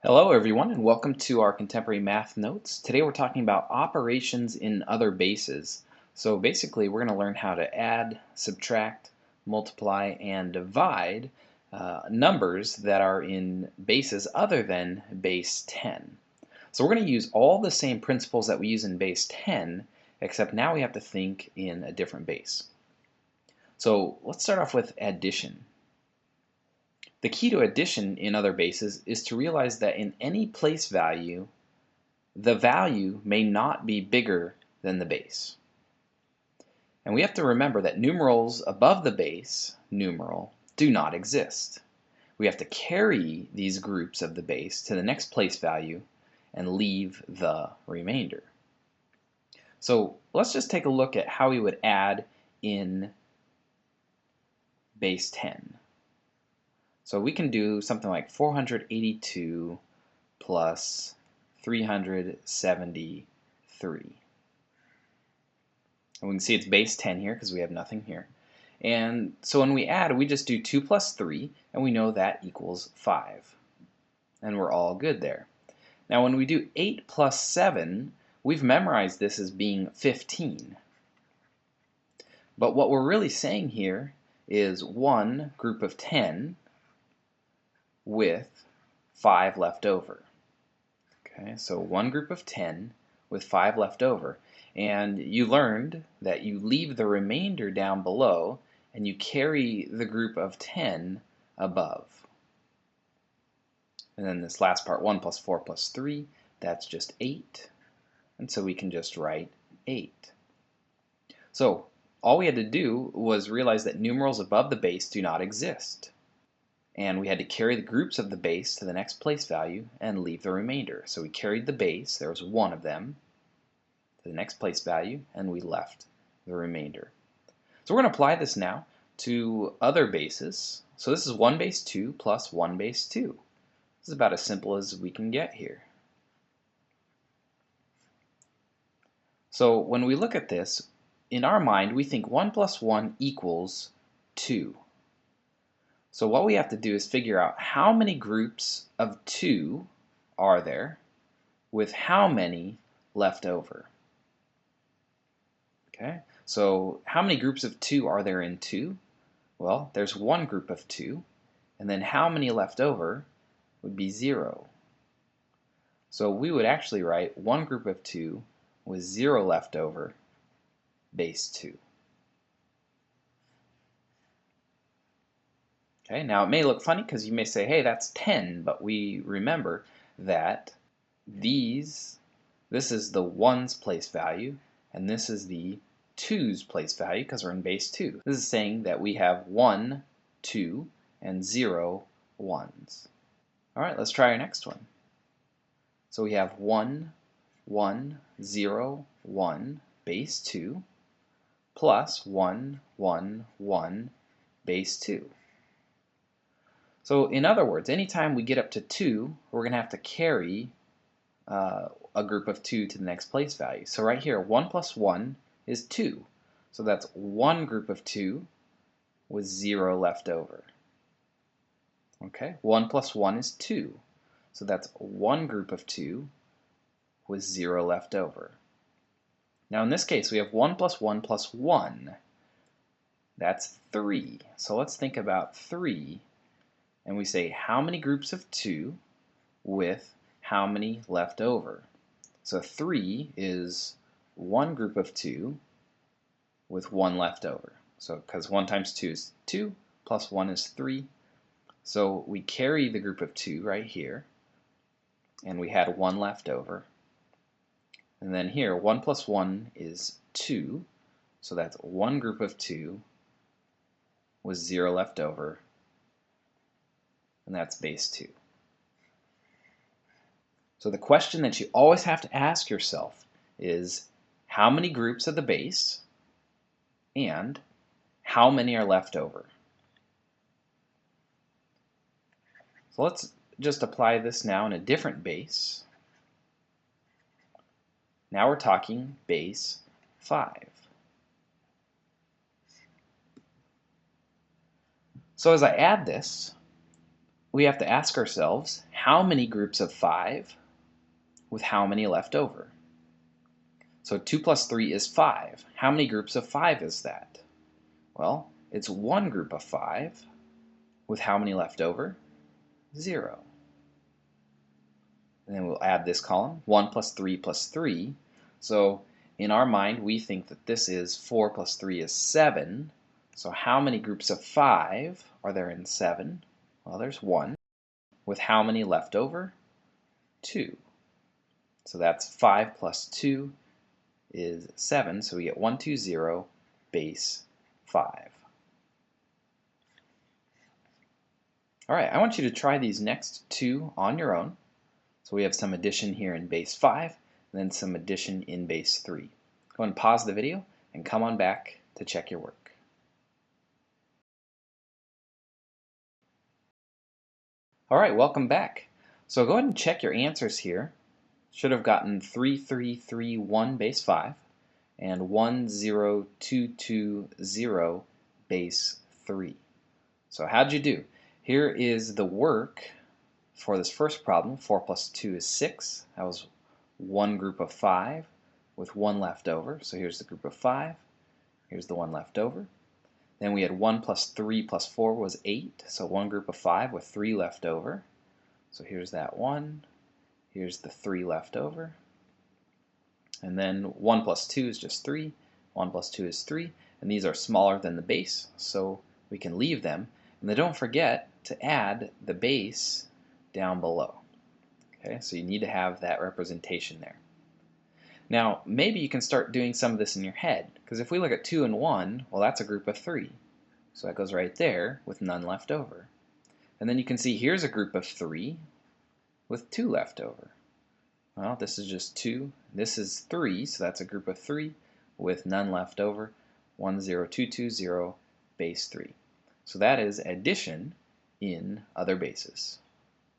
Hello everyone and welcome to our contemporary math notes. Today we're talking about operations in other bases. So basically we're going to learn how to add, subtract, multiply, and divide numbers that are in bases other than base 10. So we're going to use all the same principles that we use in base 10, except now we have to think in a different base. So let's start off with addition. The key to addition in other bases is to realize that in any place value, the value may not be bigger than the base. And we have to remember that numerals above the base numeral do not exist. We have to carry these groups of the base to the next place value and leave the remainder. So let's just take a look at how we would add in base 10. So we can do something like 482 plus 373. And we can see it's base 10 here because we have nothing here. And so when we add, we just do 2 plus 3, and we know that equals 5. And we're all good there. Now when we do 8 plus 7, we've memorized this as being 15. But what we're really saying here is one group of 10 with 5 left over. Okay, so one group of 10 with 5 left over. And you learned that you leave the remainder down below and you carry the group of 10 above. And then this last part, 1 plus 4 plus 3, that's just 8. And so we can just write 8. So all we had to do was realize that numerals above the base do not exist. And we had to carry the groups of the base to the next place value and leave the remainder. So we carried the base, there was one of them, to the next place value, and we left the remainder. So we're going to apply this now to other bases. So this is 1 base 2 plus 1 base 2. This is about as simple as we can get here. So when we look at this, in our mind we think 1 plus 1 equals 2. So what we have to do is figure out how many groups of 2 are there with how many left over. Okay, so how many groups of 2 are there in 2? Well, there's one group of 2, and then how many left over would be 0. So we would actually write one group of 2 with 0 left over, base 2. Okay, now it may look funny because you may say, hey, that's 10, but we remember that this is the 1's place value, and this is the 2's place value because we're in base 2. This is saying that we have 1, 2, and 0 1's. All right, let's try our next one. So we have 1, 1, 0, 1, base 2, plus 1, 1, 1, base 2. So in other words, anytime we get up to 2, we're going to have to carry a group of 2 to the next place value. So right here, 1 plus 1 is 2. So that's one group of 2 with 0 left over. Okay, 1 plus 1 is 2. So that's one group of 2 with 0 left over. Now in this case, we have 1 plus 1 plus 1. That's 3. So let's think about 3. And we say how many groups of 2 with how many left over. So 3 is one group of 2 with 1 left over. So because 1 times 2 is 2, plus 1 is 3. So we carry the group of 2 right here, and we had 1 left over. And then here, 1 plus 1 is 2, so that's one group of 2 with 0 left over, and that's base 2. So the question that you always have to ask yourself is how many groups of the base and how many are left over? So let's just apply this now in a different base. Now we're talking base 5. So as I add this, we have to ask ourselves, how many groups of 5 with how many left over? So 2 plus 3 is 5. How many groups of 5 is that? Well, it's one group of 5 with how many left over? 0. And then we'll add this column, 1 plus 3 plus 3. So in our mind, we think that this is 4 plus 3 is 7. So how many groups of 5 are there in 7? Well, there's 1. With how many left over? 2. So that's 5 plus 2 is 7. So we get 1, 2, 0, base 5. All right, I want you to try these next two on your own. So we have some addition here in base 5, and then some addition in base 3. Go ahead and pause the video and come on back to check your work. All right, welcome back. So go ahead and check your answers here. Should have gotten 3, 3, 3, 1 base 5 and 1, 0, 2, 2, 0 base 3. So how'd you do? Here is the work for this first problem. 4 plus 2 is 6. That was one group of 5 with 1 left over. So here's the group of 5. Here's the 1 left over. Then we had 1 plus 3 plus 4 was 8. So one group of 5 with 3 left over. So here's that 1. Here's the 3 left over. And then 1 plus 2 is just 3. 1 plus 2 is 3. And these are smaller than the base, so we can leave them. And then don't forget to add the base down below. Okay, so you need to have that representation there. Now, maybe you can start doing some of this in your head, because if we look at 2 and 1, well, that's a group of 3. So that goes right there with none left over. And then you can see here's a group of 3 with 2 left over. Well, this is just 2. This is 3, so that's a group of 3 with none left over. 1, 0, 2, 2, 0, base 3. So that is addition in other bases.